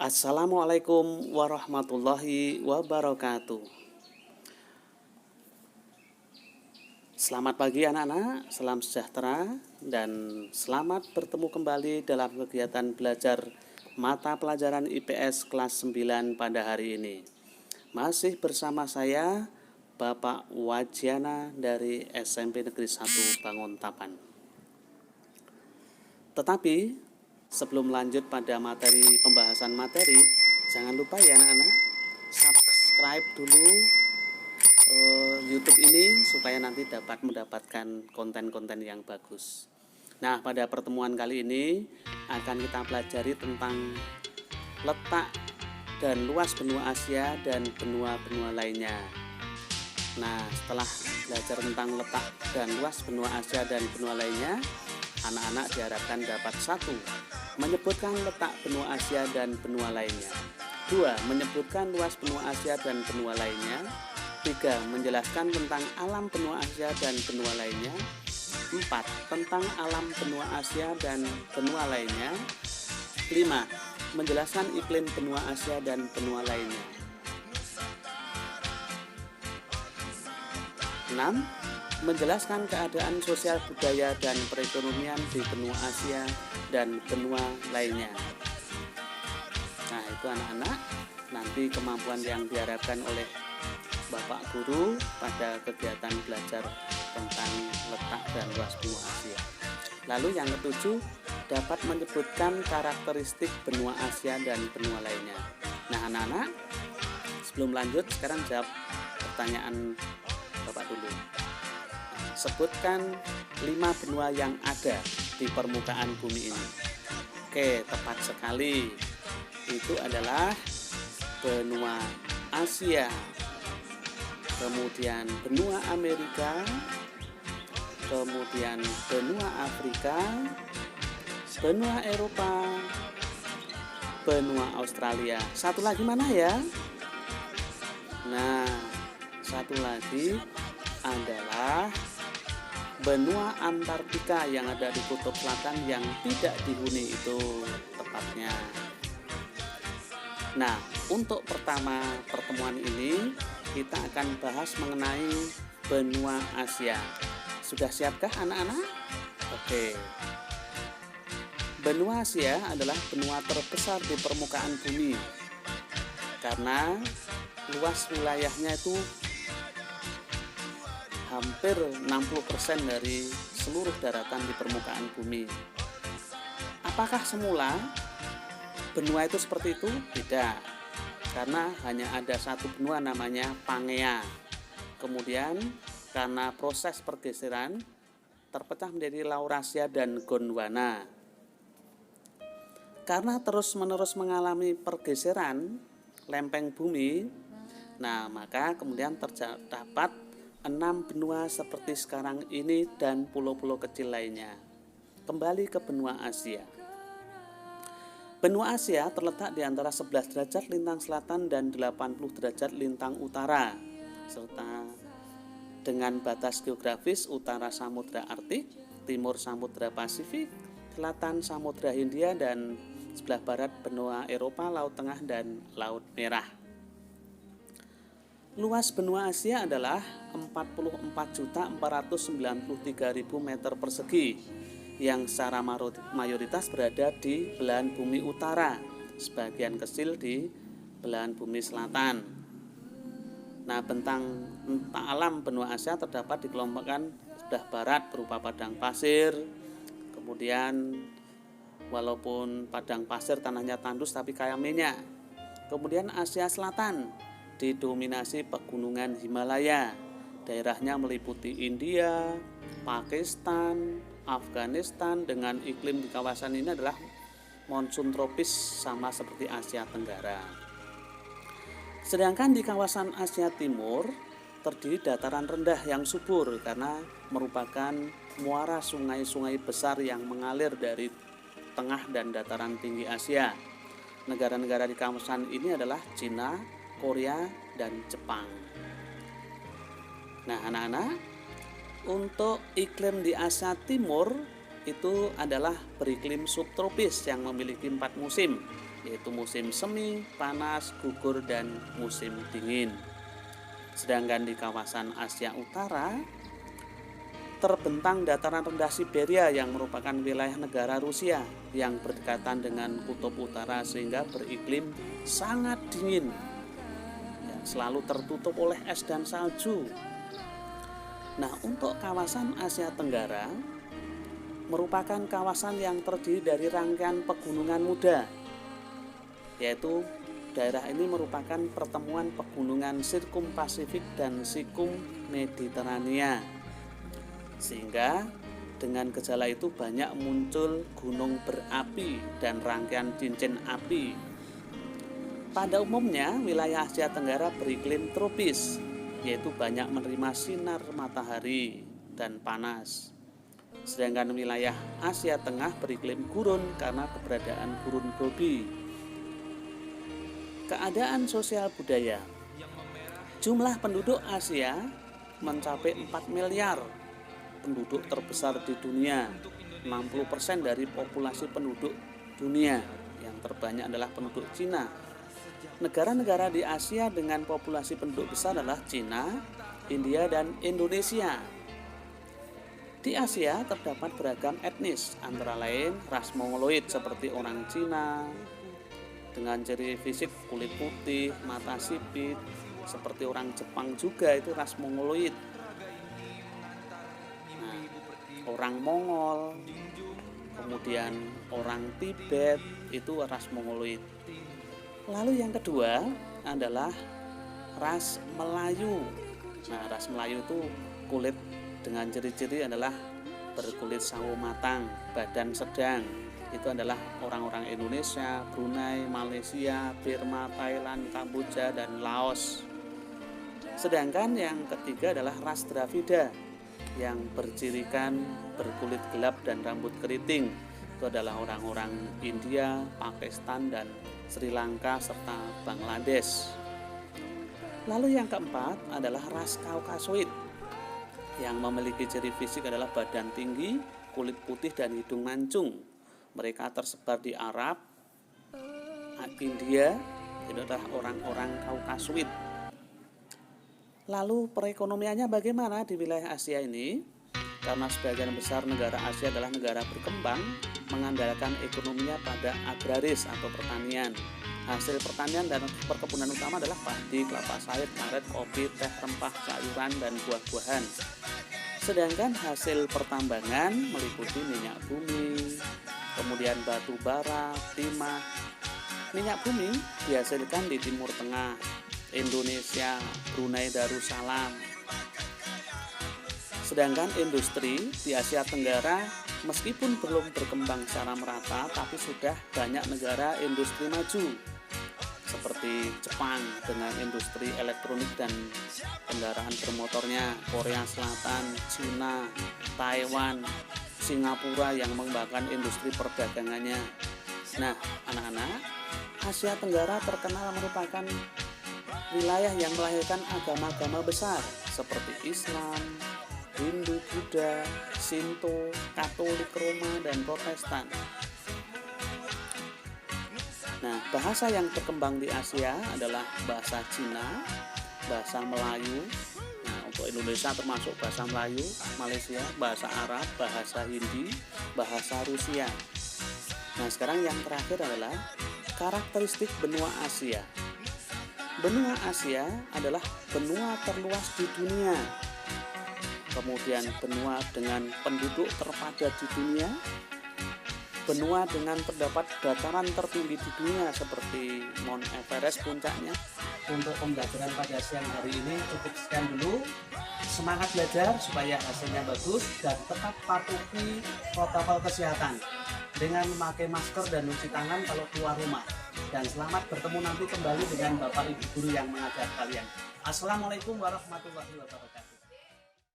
Assalamualaikum warahmatullahi wabarakatuh. Selamat pagi anak-anak, salam sejahtera dan selamat bertemu kembali dalam kegiatan belajar mata pelajaran IPS kelas 9 pada hari ini. Masih bersama saya Bapak Wajiana dari SMP Negeri 1 Banguntapan. Tetapi sebelum lanjut pada pembahasan materi, jangan lupa ya anak-anak, subscribe dulu YouTube ini supaya nanti dapat mendapatkan konten-konten yang bagus. Nah, pada pertemuan kali ini akan kita pelajari tentang letak dan luas benua Asia dan benua-benua lainnya. Nah, setelah belajar tentang letak dan luas benua Asia dan benua lainnya, anak-anak diharapkan dapat 1. Menyebutkan letak benua Asia dan benua lainnya. 2. Menyebutkan luas benua Asia dan benua lainnya. 3. Menjelaskan tentang alam benua Asia dan benua lainnya. 4. Tentang alam benua Asia dan benua lainnya. 5. Menjelaskan iklim benua Asia dan benua lainnya. 6. Menjelaskan keadaan sosial budaya dan perekonomian di benua Asia dan benua lainnya. Nah, itu anak-anak, nanti kemampuan yang diharapkan oleh Bapak Guru pada kegiatan belajar tentang letak dan luas benua Asia. Lalu yang ke-7, dapat menyebutkan karakteristik benua Asia dan benua lainnya. Nah, anak-anak, sebelum lanjut, sekarang jawab pertanyaan Bapak dulu. Sebutkan 5 benua yang ada di permukaan bumi ini. Oke, tepat sekali. Itu adalah benua Asia, kemudian benua Amerika, kemudian benua Afrika, benua Eropa, benua Australia. Satu lagi mana ya? Nah, satu lagi adalah benua Antartika yang ada di kutub selatan yang tidak dihuni itu tepatnya. Nah, untuk pertemuan ini kita akan bahas mengenai benua Asia. Sudah siapkah anak-anak? Oke. Benua Asia adalah benua terbesar di permukaan bumi karena luas wilayahnya itu hampir 60% dari seluruh daratan di permukaan bumi. Apakah semula benua itu seperti itu? Tidak, karena hanya ada satu benua namanya Pangea. Kemudian karena proses pergeseran terpecah menjadi Laurasia dan Gondwana. Karena terus-menerus mengalami pergeseran lempeng bumi, nah maka kemudian terdapat 6 benua seperti sekarang ini dan pulau-pulau kecil lainnya. Kembali ke benua Asia. Benua Asia terletak di antara 11 derajat lintang selatan dan 80 derajat lintang utara, serta dengan batas geografis utara Samudra Arktik, timur Samudra Pasifik, selatan Samudra Hindia, dan sebelah barat benua Eropa, Laut Tengah, dan Laut Merah. Luas benua Asia adalah 44.493.000 meter persegi yang secara mayoritas berada di belahan bumi utara, sebagian kecil di belahan bumi selatan. Nah, bentang alam benua Asia terdapat dikelompokkan sebelah barat berupa padang pasir, kemudian walaupun padang pasir tanahnya tandus tapi kaya minyak. Kemudian Asia Selatan didominasi pegunungan Himalaya. Daerahnya meliputi India, Pakistan, Afghanistan, dengan iklim di kawasan ini adalah monsun tropis sama seperti Asia Tenggara. Sedangkan di kawasan Asia Timur terdiri dataran rendah yang subur karena merupakan muara sungai-sungai besar yang mengalir dari tengah dan dataran tinggi Asia. Negara-negara di kawasan ini adalah Cina, Korea, dan Jepang. Nah, anak-anak, untuk iklim di Asia Timur itu adalah beriklim subtropis yang memiliki 4 musim, yaitu musim semi, panas, gugur, dan musim dingin. Sedangkan di kawasan Asia Utara terbentang dataran rendah Siberia yang merupakan wilayah negara Rusia yang berdekatan dengan kutub utara sehingga beriklim sangat dingin, yang selalu tertutup oleh es dan salju. Nah, untuk kawasan Asia Tenggara merupakan kawasan yang terdiri dari rangkaian pegunungan muda, yaitu daerah ini merupakan pertemuan pegunungan Sirkum Pasifik dan Sikum Mediterania, sehingga dengan gejala itu banyak muncul gunung berapi dan rangkaian cincin api. Pada umumnya wilayah Asia Tenggara beriklim tropis, yaitu banyak menerima sinar matahari dan panas. Sedangkan wilayah Asia Tengah beriklim gurun karena keberadaan gurun Gobi. Keadaan sosial budaya. Jumlah penduduk Asia mencapai 4 miliar. Penduduk terbesar di dunia, 60% dari populasi penduduk dunia. Yang terbanyak adalah penduduk Cina. Negara-negara di Asia dengan populasi penduduk besar adalah Cina, India, dan Indonesia. Di Asia terdapat beragam etnis, antara lain ras Mongoloid seperti orang Cina dengan ciri fisik kulit putih, mata sipit, seperti orang Jepang juga itu ras Mongoloid. Nah, orang Mongol, kemudian orang Tibet itu ras Mongoloid. Lalu yang kedua adalah ras Melayu. Nah, ras Melayu itu kulit dengan ciri-ciri adalah berkulit sawo matang, badan sedang. Itu adalah orang-orang Indonesia, Brunei, Malaysia, Burma, Thailand, Kamboja, dan Laos. Sedangkan yang ketiga adalah ras Dravida yang bercirikan berkulit gelap dan rambut keriting. Itu adalah orang-orang India, Pakistan, dan Sri Lanka serta Bangladesh. Lalu yang keempat adalah ras Kaukasoid yang memiliki ciri fisik adalah badan tinggi, kulit putih, dan hidung mancung. Mereka tersebar di Arab, India, itu adalah orang-orang Kaukasoid. Lalu perekonomiannya bagaimana di wilayah Asia ini? Karena sebagian besar negara Asia adalah negara berkembang, mengandalkan ekonominya pada agraris atau pertanian. Hasil pertanian dan perkebunan utama adalah padi, kelapa sawit, karet, kopi, teh, rempah, sayuran, dan buah-buahan. Sedangkan hasil pertambangan meliputi minyak bumi, kemudian batu bara, timah. Minyak bumi dihasilkan di Timur Tengah, Indonesia, Brunei Darussalam. Sedangkan industri di Asia Tenggara meskipun belum berkembang secara merata, tapi sudah banyak negara industri maju seperti Jepang dengan industri elektronik dan kendaraan bermotornya, Korea Selatan, Cina, Taiwan, Singapura yang mengembangkan industri perdagangannya. Nah, anak-anak, Asia Tenggara terkenal merupakan wilayah yang melahirkan agama-agama besar seperti Islam, Hindu, Buddha, Shinto, Katolik, Roma, dan Protestan. Nah, bahasa yang berkembang di Asia adalah bahasa Cina, bahasa Melayu. Nah, untuk Indonesia termasuk bahasa Melayu, Malaysia, bahasa Arab, bahasa Hindi, bahasa Rusia. Nah, sekarang yang terakhir adalah karakteristik benua Asia. Benua Asia adalah benua terluas di dunia. Kemudian benua dengan penduduk terpadat di dunia, benua dengan terdapat dataran tertinggi di dunia seperti Mount Everest puncaknya. Untuk pembelajaran pada siang hari ini cukup sekian dulu. Semangat belajar supaya hasilnya bagus dan tetap patuhi protokol kesehatan dengan memakai masker dan cuci tangan kalau keluar rumah. Dan selamat bertemu nanti kembali dengan Bapak Ibu Guru yang mengajar kalian. Assalamualaikum warahmatullahi wabarakatuh.